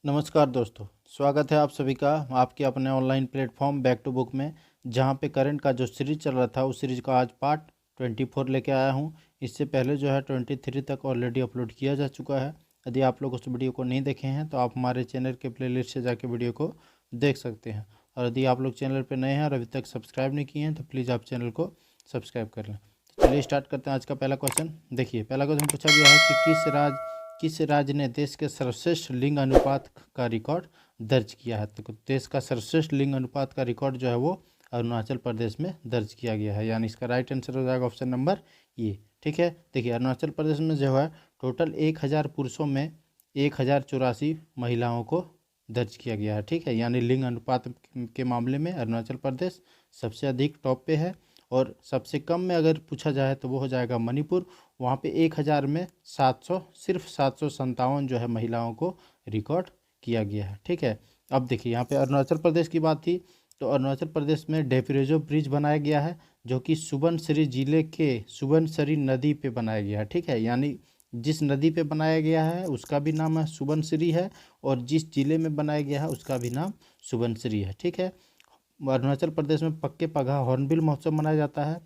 नमस्कार दोस्तों, स्वागत है आप सभी का आपके अपने online platform back to book में। जहां पे करंट का जो सीरीज चल रहा था उस सीरीज का आज पार्ट 24 लेके आया हूं। इससे पहले जो है 23 तक ऑलरेडी अपलोड किया जा चुका है। यदि आप लोग उस वीडियो को नहीं देखे हैं तो आप हमारे चैनल के प्लेलिस्ट से जाके वीडियो को देख सकते हैं। और यदि आप लोग चैनल पर नए हैं और अभी तक सब्सक्राइब नहीं किए हैं तो प्लीज़ आप चैनल को सब्सक्राइब कर लें। तो चलिए स्टार्ट करते हैं आज का पहला क्वेश्चन। देखिए, पहला क्वेश्चन पूछा गया है कि किस राज्य ने देश के सर्वश्रेष्ठ लिंग अनुपात का रिकॉर्ड दर्ज किया है। तो देश का सर्वश्रेष्ठ लिंग अनुपात का रिकॉर्ड जो है वो अरुणाचल प्रदेश में दर्ज किया गया है, यानी इसका राइट आंसर हो जाएगा ऑप्शन नंबर ए। ठीक है, देखिए अरुणाचल प्रदेश में जो है टोटल 1000 पुरुषों में 1084 महिलाओं को दर्ज किया गया है। ठीक है, यानी लिंग अनुपात के मामले में अरुणाचल प्रदेश सबसे अधिक टॉप पे है। और सबसे कम में अगर पूछा जाए तो वो हो जाएगा मणिपुर। वहाँ पे 1000 में 700 सिर्फ 757 जो है महिलाओं को रिकॉर्ड किया गया है। ठीक है, अब देखिए यहाँ पे अरुणाचल प्रदेश की बात थी तो अरुणाचल प्रदेश में डेफिरेजो ब्रिज बनाया गया है जो कि सुबनसिरी जिले के सुबनसिरी नदी पे बनाया गया है। ठीक है, यानी जिस नदी पे बनाया गया है उसका भी नाम है सुबनसिरी है और जिस जिले में बनाया गया है उसका भी नाम सुबनसिरी है। ठीक है, अरुणाचल प्रदेश में पक्के पगहा हॉर्नबिल महोत्सव मनाया जाता है।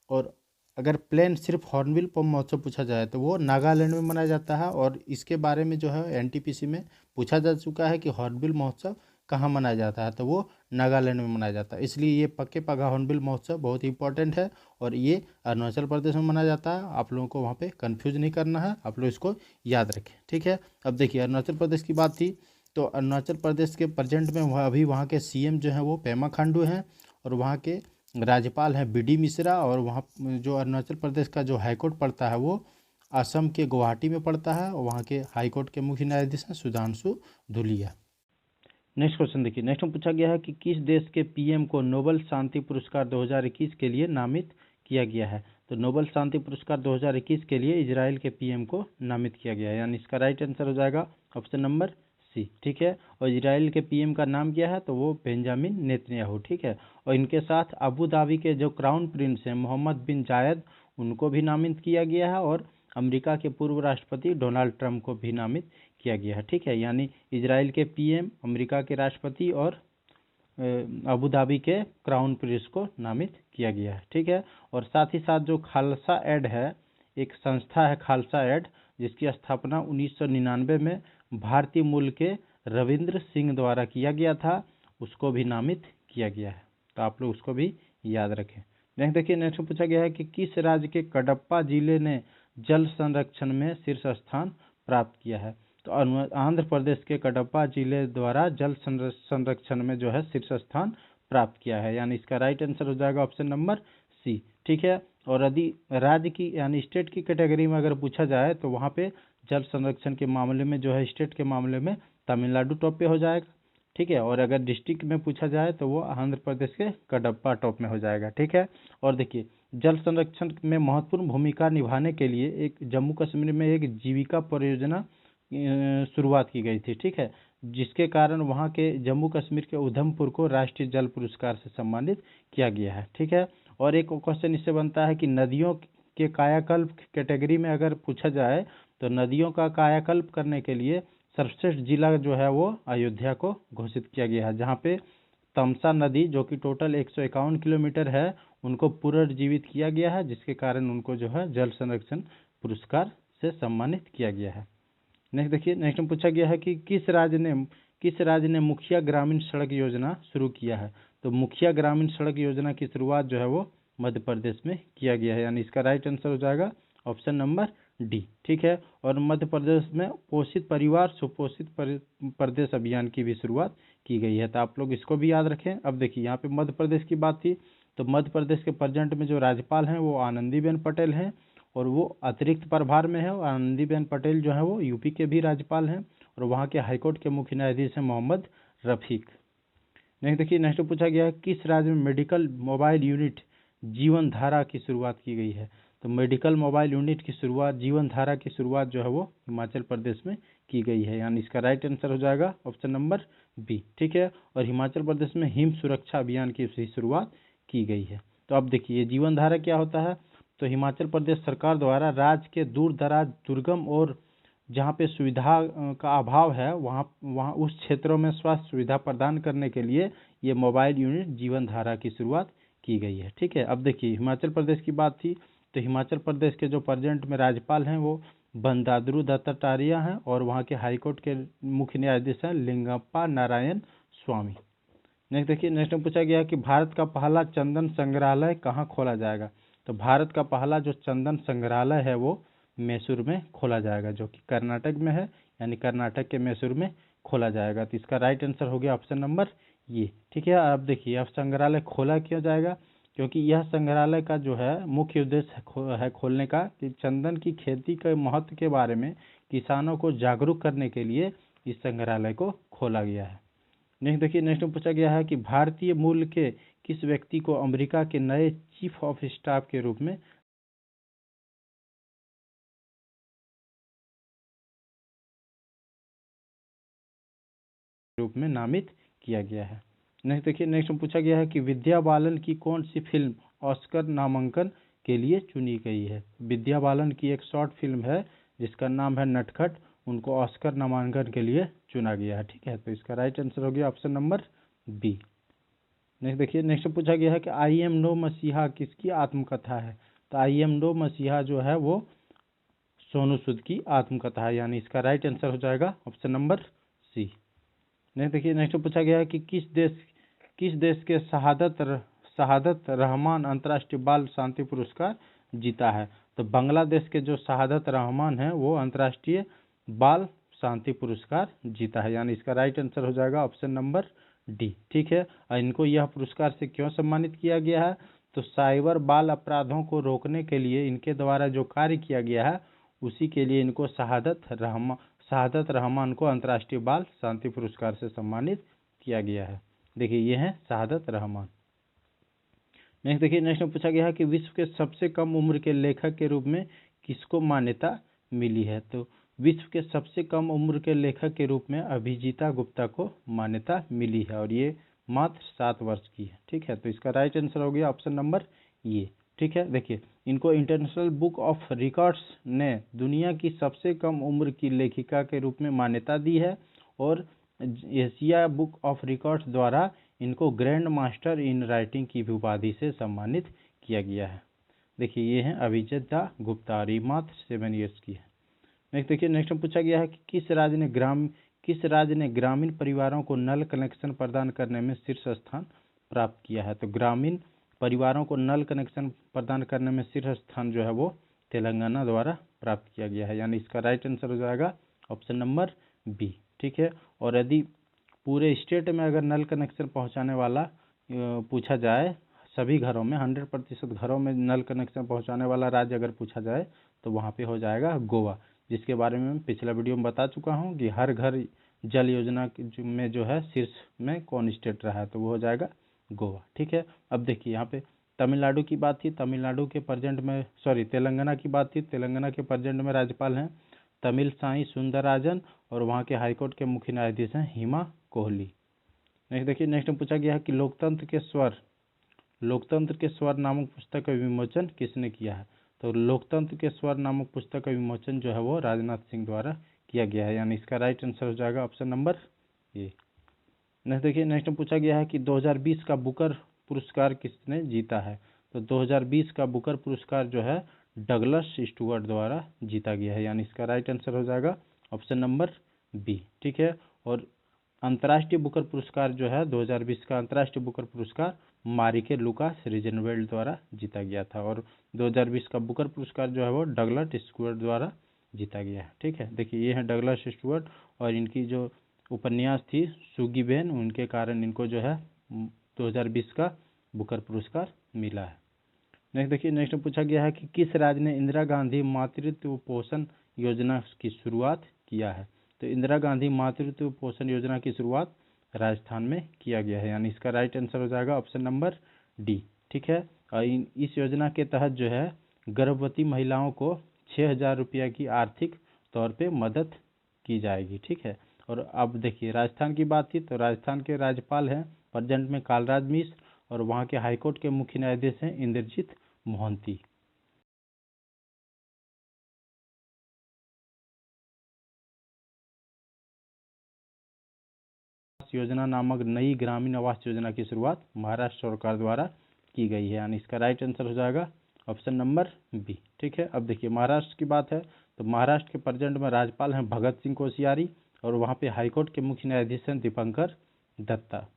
और अगर प्लेन सिर्फ हॉर्नबिल महोत्सव पूछा जाए तो वो नागालैंड में मनाया जाता है। और इसके बारे में जो है एनटीपीसी में पूछा जा चुका है कि हॉर्नबिल महोत्सव कहाँ मनाया जाता है, तो वो नागालैंड में मनाया जाता है। इसलिए ये पक्के पगहा हॉर्नबिल महोत्सव बहुत इंपॉर्टेंट है और ये अरुणाचल प्रदेश में मनाया जाता है। आप लोगों को वहाँ पे कंफ्यूज नहीं करना है, आप लोग इसको याद रखें। ठीक है, अब देखिए अरुणाचल प्रदेश की बात थी तो अरुणाचल प्रदेश के प्रेजेंट में अभी वहाँ के सीएम जो हैं वो पेमा खांडू हैं और वहाँ के राज्यपाल हैं बीडी मिश्रा। और वहाँ जो अरुणाचल प्रदेश का जो हाईकोर्ट पड़ता है वो असम के गुवाहाटी में पड़ता है और वहाँ के हाईकोर्ट के मुख्य न्यायाधीश हैं सुधांशु धुलिया। नेक्स्ट क्वेश्चन देखिए, नेक्स्ट में पूछा गया है कि किस देश के पीएम को नोबेल शांति पुरस्कार 2021 के लिए नामित किया गया है। तो नोबेल शांति पुरस्कार 2021 के लिए इजराइल के पीएम को नामित किया गया है, यानी इसका राइट आंसर हो जाएगा ऑप्शन नंबर सी। ठीक है, और इजराइल के पीएम का नाम क्या है तो वो बेंजामिन नेतन्याहू। ठीक है, और इनके साथ अबू धाबी के जो क्राउन प्रिंस हैं मोहम्मद बिन जायद उनको भी नामित किया गया है और अमेरिका के पूर्व राष्ट्रपति डोनाल्ड ट्रंप को भी नामित किया गया है। ठीक है, यानी इजराइल के पीएम, अमेरिका के राष्ट्रपति और अबू धाबी के क्राउन प्रिंस को नामित किया गया है। ठीक है, और साथ ही साथ जो खालसा एड है, एक संस्था है खालसा एड जिसकी स्थापना 1999 में भारतीय मूल के रविंद्र सिंह द्वारा किया गया था, उसको भी नामित किया गया है। तो आप लोग उसको भी याद रखें। नेक्स्ट देखिए, नेक्स्ट पूछा गया है कि किस राज्य के कडप्पा जिले ने जल संरक्षण में शीर्ष स्थान प्राप्त किया है। तो आंध्र प्रदेश के कडप्पा जिले द्वारा जल संरक्षण में जो है शीर्ष स्थान प्राप्त किया है, यानी इसका राइट आंसर हो जाएगा ऑप्शन नंबर सी। ठीक है, और यदि राज्य की यानी स्टेट की कैटेगरी में अगर पूछा जाए तो वहाँ पे जल संरक्षण के मामले में जो है स्टेट के मामले में तमिलनाडु टॉप पे हो जाएगा। ठीक है, और अगर डिस्ट्रिक्ट में पूछा जाए तो वो आंध्र प्रदेश के कडप्पा टॉप में हो जाएगा। ठीक है, और देखिए जल संरक्षण में महत्वपूर्ण भूमिका निभाने के लिए एक जम्मू कश्मीर में एक जीविका परियोजना शुरुआत की गई थी। ठीक है, जिसके कारण वहाँ के जम्मू कश्मीर के उधमपुर को राष्ट्रीय जल पुरस्कार से सम्मानित किया गया है। ठीक है, और एक क्वेश्चन इससे बनता है कि नदियों के कायाकल्प कैटेगरी में अगर पूछा जाए तो नदियों का कायाकल्प करने के लिए सर्वश्रेष्ठ जिला जो है वो अयोध्या को घोषित किया गया है, जहाँ पे तमसा नदी जो कि टोटल 151 किलोमीटर है उनको पुनर्जीवित किया गया है, जिसके कारण उनको जो है जल संरक्षण पुरस्कार से सम्मानित किया गया है। नेक्स्ट देखिए, नेक्स्ट में पूछा गया है कि किस राज्य ने मुखिया ग्रामीण सड़क योजना शुरू किया है। तो मुखिया ग्रामीण सड़क योजना की शुरुआत जो है वो मध्य प्रदेश में किया गया है, यानी इसका राइट आंसर हो जाएगा ऑप्शन नंबर डी। ठीक है, और मध्य प्रदेश में पोषित परिवार सुपोषित प्रदेश अभियान की भी शुरुआत की गई है, तो आप लोग इसको भी याद रखें। अब देखिए यहाँ पे मध्य प्रदेश की बात थी तो मध्य प्रदेश के प्रेजेंट में जो राज्यपाल हैं वो आनंदीबेन पटेल हैं और वो अतिरिक्त प्रभार में है। और आनंदीबेन पटेल जो है वो यूपी के भी राज्यपाल हैं और वहाँ के हाईकोर्ट के मुख्य न्यायाधीश हैं मोहम्मद रफीक। नेक्स्ट देखिए, नेक्स्ट पूछा गया है किस राज्य में मेडिकल मोबाइल यूनिट जीवन धारा की शुरुआत की गई है। तो मेडिकल मोबाइल यूनिट की शुरुआत, जीवन धारा की शुरुआत जो है वो हिमाचल प्रदेश में की गई है, यानी इसका राइट आंसर हो जाएगा ऑप्शन नंबर बी। ठीक है, और हिमाचल प्रदेश में हिम सुरक्षा अभियान की शुरुआत की गई है। तो अब देखिए जीवन धारा क्या होता है। तो हिमाचल प्रदेश सरकार द्वारा राज्य के दूर दराज दुर्गम और जहाँ पे सुविधा का अभाव है, वहाँ उस क्षेत्रों में स्वास्थ्य सुविधा प्रदान करने के लिए ये मोबाइल यूनिट जीवन धारा की शुरुआत की गई है। ठीक है, अब देखिए हिमाचल प्रदेश की बात थी, तो हिमाचल प्रदेश के जो प्रेजेंट में राज्यपाल हैं वो बंदारू दत्तात्रेय हैं, और वहाँ के हाईकोर्ट के मुख्य न्यायाधीश हैं लिंगप्पा नारायण स्वामी। नेक्स्ट देखिए, नेक्स्ट में पूछा गया है कि भारत का पहला चंदन संग्रहालय कहाँ खोला जाएगा। तो भारत का पहला जो चंदन संग्रहालय है वो मैसूर में खोला जाएगा, जो कि कर्नाटक में है, यानी कर्नाटक के मैसूर में खोला जाएगा। तो इसका राइट आंसर हो गया ऑप्शन नंबर ये। ठीक है, अब देखिए अब संग्रहालय खोला क्यों जाएगा, क्योंकि यह संग्रहालय का जो है मुख्य उद्देश्य है खोलने का कि चंदन की खेती के महत्व के बारे में किसानों को जागरूक करने के लिए इस संग्रहालय को खोला गया है। नेक्स्ट देखिए, नेक्स्ट में पूछा गया है कि भारतीय मूल के किस व्यक्ति को अमेरिका के नए चीफ ऑफ स्टाफ के रूप में नामित किया गया है। नेक्स्ट देखिए, नेक्स्ट में पूछा गया है कि विद्या बालन की कौन सी फिल्म ऑस्कर नामांकन के लिए चुनी गई है। विद्या बालन की एक शॉर्ट फिल्म है जिसका नाम है नटखट, उनको ऑस्कर नामांकन के लिए चुना गया है। ठीक है, तो इसका राइट आंसर हो गया ऑप्शन नंबर बी। नेक्स्ट देखिए, नेक्स्ट पूछा गया है कि आई एम नो मसीहा किसकी आत्मकथा है। तो आई एम नो मसीहा जो है वो सोनू सूद की आत्मकथा है, यानी इसका राइट आंसर हो जाएगा ऑप्शन नंबर सी। नेक्स्ट देखिए, नेक्स्ट पूछा गया है कि किस देश के शहादत रहमान अंतर्राष्ट्रीय बाल शांति पुरस्कार जीता है। तो बांग्लादेश के जो शहादत रहमान है वो अंतर्राष्ट्रीय बाल शांति पुरस्कार जीता है, यानी इसका राइट आंसर हो जाएगा ऑप्शन नंबर डी। ठीक है, और इनको यह पुरस्कार से क्यों सम्मानित किया गया है, तो साइबर बाल अपराधों को रोकने के लिए इनके द्वारा जो कार्य किया गया है उसी के लिए इनको शहादत रहमान को अंतर्राष्ट्रीय बाल शांति पुरस्कार से सम्मानित किया गया है। देखिए ये हैं शहादत रहमान। नेक्स्ट देखिए, नेक्स्ट में पूछा गया है कि विश्व के सबसे कम उम्र के लेखक के रूप में किसको मान्यता मिली है। तो विश्व के सबसे कम उम्र के लेखक के रूप में अभिजीता गुप्ता को मान्यता मिली है, और ये मात्र 7 वर्ष की है। ठीक है, तो इसका राइट आंसर हो गया ऑप्शन नंबर ये। ठीक है, देखिए इनको इंटरनेशनल बुक ऑफ रिकॉर्ड्स ने दुनिया की सबसे कम उम्र की लेखिका के रूप में मान्यता दी है, और एशिया बुक ऑफ रिकॉर्ड्स द्वारा इनको ग्रैंड मास्टर इन राइटिंग की भी उपाधि से सम्मानित किया गया है। देखिए ये हैं अभिजिता गुप्ता, और ये मात्र 7 ईयर्स की है। नेक्स्ट देखिए, नेक्स्ट में पूछा गया है कि किस राज्य ने ग्रामीण परिवारों को नल कनेक्शन प्रदान करने में शीर्ष स्थान प्राप्त किया है। तो ग्रामीण परिवारों को नल कनेक्शन प्रदान करने में शीर्ष स्थान जो है वो तेलंगाना द्वारा प्राप्त किया गया है, यानी इसका राइट आंसर हो जाएगा ऑप्शन नंबर बी। ठीक है, और यदि पूरे स्टेट में अगर नल कनेक्शन पहुंचाने वाला पूछा जाए, सभी घरों में 100% घरों में नल कनेक्शन पहुंचाने वाला राज्य अगर पूछा जाए तो वहाँ पे हो जाएगा गोवा, जिसके बारे में मैं पिछला वीडियो में बता चुका हूँ कि हर घर जल योजना में जो है शीर्ष में कौन स्टेट रहा है, तो वो हो जाएगा गोवा। ठीक है, अब देखिए यहाँ पे तमिलनाडु की बात थी, तमिलनाडु के प्रेजेंट में तेलंगाना की बात थी, तेलंगाना के प्रेजेंट में राज्यपाल हैं तमिल साई सुंदरराजन, और वहाँ के हाईकोर्ट के मुख्य न्यायाधीश हैं हिमा कोहली। नेक्स्ट देखिए, नेक्स्ट में पूछा गया है कि लोकतंत्र के स्वर नामक पुस्तक का विमोचन किसने किया है। तो लोकतंत्र के स्वर नामक पुस्तक का विमोचन जो है वो राजनाथ सिंह द्वारा किया गया है, यानी इसका राइट आंसर हो जाएगा ऑप्शन नंबर ए। नेक्स्ट देखिए, नेक्स्ट में पूछा गया है कि 2020 का बुकर पुरस्कार किसने जीता है। तो 2020 का बुकर पुरस्कार जो है डगलस स्टुअर्ट द्वारा जीता गया है, यानी इसका राइट आंसर हो जाएगा ऑप्शन नंबर बी। ठीक है, और अंतर्राष्ट्रीय बुकर पुरस्कार जो है 2020 का अंतर्राष्ट्रीय बुकर पुरस्कार मारिके लुकास रिजनवेल्ड द्वारा जीता गया था, और 2020 का बुकर पुरस्कार जो है वो डगलस स्टुअर्ट द्वारा जीता गया है। ठीक है, देखिए ये है डगलस स्टुअर्ट, और इनकी जो उपन्यास थी सुगी बेन, उनके कारण इनको जो है 2020 का बुकर पुरस्कार मिला है। नेक्स्ट देखिए, नेक्स्ट पूछा गया है कि किस राज्य ने इंदिरा गांधी मातृत्व पोषण योजना की शुरुआत किया है। तो इंदिरा गांधी मातृत्व पोषण योजना की शुरुआत राजस्थान में किया गया है, यानी इसका राइट आंसर हो जाएगा ऑप्शन नंबर डी। ठीक है, और इस योजना के तहत जो है गर्भवती महिलाओं को 6,000 रुपया की आर्थिक तौर पे मदद की जाएगी। ठीक है, और अब देखिए राजस्थान की बात थी, तो राजस्थान के राज्यपाल हैं प्रेजेंट में कालराज मिश्र, और वहाँ के हाईकोर्ट के मुख्य न्यायाधीश हैं इंद्रजीत मोहंती। योजना नामक नई ग्रामीण आवास योजना की शुरुआत महाराष्ट्र सरकार द्वारा की गई है, यानी इसका राइट आंसर हो जाएगा ऑप्शन नंबर बी। ठीक है, अब देखिए महाराष्ट्र की बात है तो महाराष्ट्र के प्रेजेंट में राज्यपाल हैं भगत सिंह कोश्यारी और वहाँ पे हाईकोर्ट के मुख्य न्यायाधीश हैं दीपंकर दत्ता।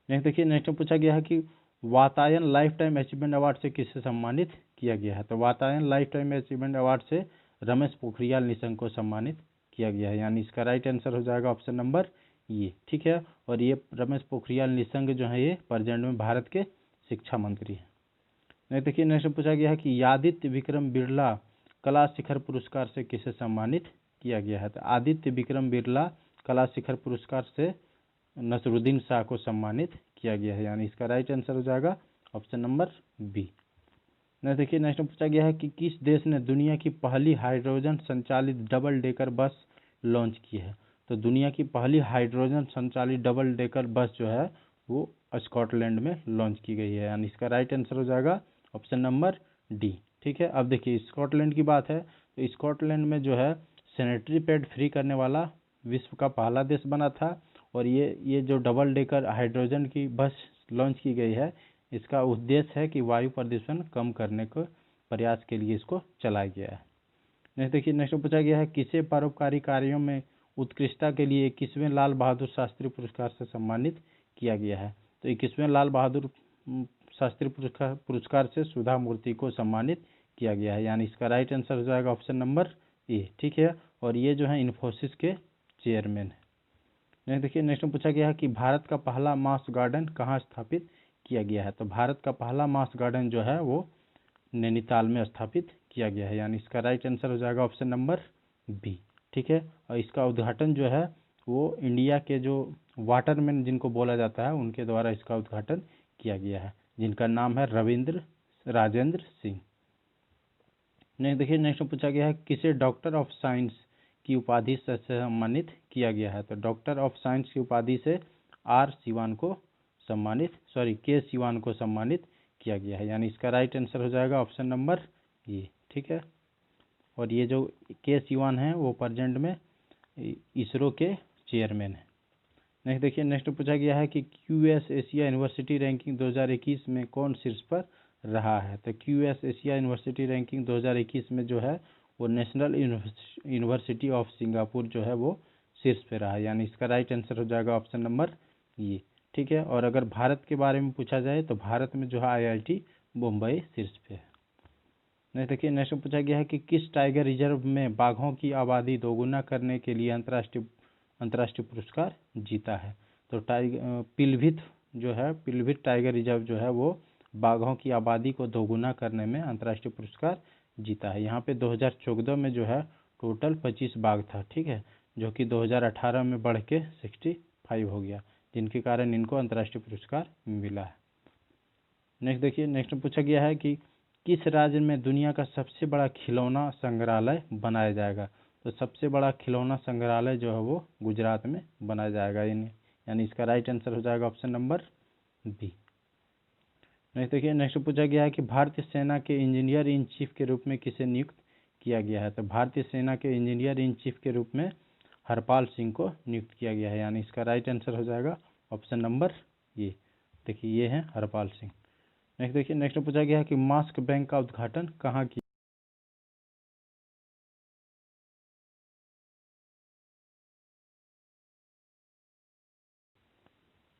नेक्स्ट देखिए, नेक्स्ट में पूछा गया है कि Vatayan life time achievement award से किसे सम्मानित किया गया है। तो Vatayan life time achievement award से रमेश पोखरियाल निशंक को सम्मानित किया गया है, यानी इसका राइट आंसर हो जाएगा ऑप्शन नंबर ये। ठीक है, और ये रमेश पोखरियाल निशंक जो है ये प्रेजेंट में भारत के शिक्षा मंत्री हैं। नहीं देखिए, नेक्स्ट पूछा गया है कि आदित्य विक्रम बिरला कला शिखर पुरस्कार से किसे सम्मानित किया गया है। तो आदित्य विक्रम बिरला कला शिखर पुरस्कार से नसरुद्दीन शाह को सम्मानित किया गया है, यानी इसका राइट आंसर हो जाएगा ऑप्शन नंबर बी। नेक्स्ट देखिए, नेक्स्ट में पूछा गया है कि किस देश ने दुनिया की पहली हाइड्रोजन संचालित डबल डेकर बस लॉन्च की है। तो दुनिया की पहली हाइड्रोजन संचालित डबल डेकर बस जो है वो स्कॉटलैंड में लॉन्च की गई है, यानी इसका राइट आंसर हो जाएगा ऑप्शन नंबर डी। ठीक है, अब देखिए स्कॉटलैंड की बात है तो स्कॉटलैंड में जो है सैनिटरी पैड फ्री करने वाला विश्व का पहला देश बना था, और ये जो डबल डेकर हाइड्रोजन की बस लॉन्च की गई है इसका उद्देश्य है कि वायु प्रदूषण कम करने के प्रयास के लिए इसको चलाया गया है। नेक्स्ट देखिए, नेक्स्ट पूछा गया है किसे परोपकारी कार्यों में उत्कृष्टता के लिए 21वें लाल बहादुर शास्त्री पुरस्कार से सम्मानित किया गया है। तो 21वें लाल बहादुर शास्त्री पुरस्कार से सुधा मूर्ति को सम्मानित किया गया है, यानी इसका राइट आंसर हो जाएगा ऑप्शन नंबर ए। ठीक है, और ये जो है इन्फोसिस के चेयरमैन है। नेक्स्ट देखिए, नेक्स्ट में पूछा गया है कि भारत का पहला मास गार्डन कहाँ स्थापित किया गया है। तो भारत का पहला मास गार्डन जो है वो नैनीताल में स्थापित किया गया है, यानी इसका राइट आंसर हो जाएगा ऑप्शन नंबर बी। ठीक है, और इसका उद्घाटन जो है वो इंडिया के जो वाटरमैन जिनको बोला जाता है उनके द्वारा इसका उद्घाटन किया गया है, जिनका नाम है रविंद्र राजेंद्र सिंह। नेक्स्ट देखिए, नेक्स्ट में पूछा गया है किसे डॉक्टर ऑफ साइंस की उपाधि से सम्मानित किया गया है। तो डॉक्टर ऑफ साइंस की उपाधि से के सिवान को सम्मानित किया गया है, यानी इसका राइट आंसर हो जाएगा ऑप्शन नंबर ये। ठीक है, और ये जो के सिवान है वो प्रेजेंट में इसरो के चेयरमैन है। नेक्स्ट देखिए, नेक्स्ट पूछा गया है कि क्यूएस एशिया यूनिवर्सिटी रैंकिंग 2021 में कौन शीर्ष पर रहा है। तो क्यूएस एशिया यूनिवर्सिटी रैंकिंग 2021 में जो है वो नेशनल यूनिवर्सिटी ऑफ सिंगापुर जो है वो शीर्ष पे रहा है, यानी इसका राइट आंसर हो जाएगा ऑप्शन नंबर ये। ठीक है, और अगर भारत के बारे में पूछा जाए तो भारत में जो है आईआईटी मुंबई शीर्ष पे है। नेक्स्ट देखिए, नेक्स्ट पूछा गया है कि किस टाइगर रिजर्व में बाघों की आबादी दोगुना करने के लिए अंतर्राष्ट्रीय पुरस्कार जीता है। तो पिलभित टाइगर रिजर्व जो है वो बाघों की आबादी को दोगुना करने में अंतर्राष्ट्रीय पुरस्कार जीता है। यहाँ पे 2014 में जो है टोटल 25 बाघ था, ठीक है, जो कि 2018 में बढ़ के 65 हो गया, जिनके कारण इनको अंतर्राष्ट्रीय पुरस्कार मिला है। नेक्स्ट देखिए, नेक्स्ट पूछा गया है कि किस राज्य में दुनिया का सबसे बड़ा खिलौना संग्रहालय बनाया जाएगा। तो सबसे बड़ा खिलौना संग्रहालय जो है वो गुजरात में बनाया जाएगा, यानी इसका राइट आंसर हो जाएगा ऑप्शन नंबर बी। नेक्स्ट देखिए, नेक्स्ट पूछा गया है कि भारतीय सेना के इंजीनियर इन चीफ के रूप में किसे नियुक्त किया गया है। तो भारतीय सेना के इंजीनियर इन चीफ के रूप में हरपाल सिंह को नियुक्त किया गया है, यानी इसका राइट आंसर हो जाएगा ऑप्शन नंबर ये। देखिए ये है हरपाल सिंह। नेक्स्ट देखिए, नेक्स्ट पूछा गया है कि मास्क बैंक का उद्घाटन कहाँ किया।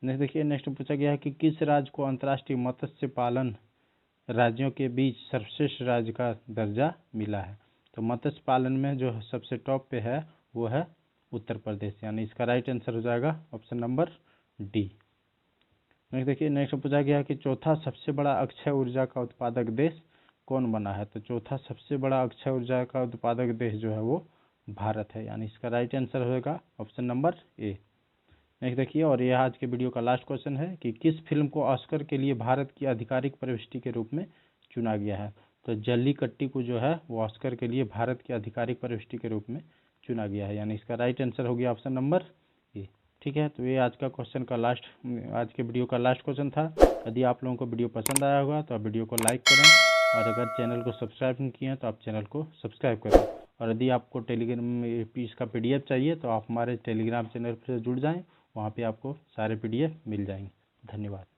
नेक्स्ट देखिए, नेक्स्ट पूछा गया है कि किस राज्य को अंतर्राष्ट्रीय मत्स्य पालन राज्यों के बीच सर्वश्रेष्ठ राज्य का दर्जा मिला है। तो मत्स्य पालन में जो सबसे टॉप पे है वो है उत्तर प्रदेश, यानी इसका राइट आंसर हो जाएगा ऑप्शन नंबर डी। नेक्स्ट देखिए, नेक्स्ट पूछा गया है कि चौथा सबसे बड़ा अक्षय ऊर्जा का उत्पादक देश कौन बना है। तो चौथा सबसे बड़ा अक्षय ऊर्जा का उत्पादक देश जो है वो भारत है, यानी इसका राइट आंसर होगा ऑप्शन नंबर ए। नेक्स्ट देखिए, और यह आज के वीडियो का लास्ट क्वेश्चन है कि किस फिल्म को ऑस्कर के लिए भारत की आधिकारिक प्रविष्टि के रूप में चुना गया है। तो जल्लीकट्टी को जो है वो ऑस्कर के लिए भारत की आधिकारिक प्रविष्टि के रूप में चुना गया है, यानी इसका राइट आंसर हो गया ऑप्शन नंबर ए। ठीक है, तो ये आज के वीडियो का लास्ट क्वेश्चन था। यदि आप लोगों को वीडियो पसंद आया होगा तो आप वीडियो को लाइक करें, और अगर चैनल को सब्सक्राइब नहीं किए हैं तो आप चैनल को सब्सक्राइब करें। और यदि आपको टेलीग्राम में इसका PDF चाहिए तो आप हमारे टेलीग्राम चैनल से जुड़ जाएँ, वहाँ पे आपको सारे PDF मिल जाएंगे। धन्यवाद।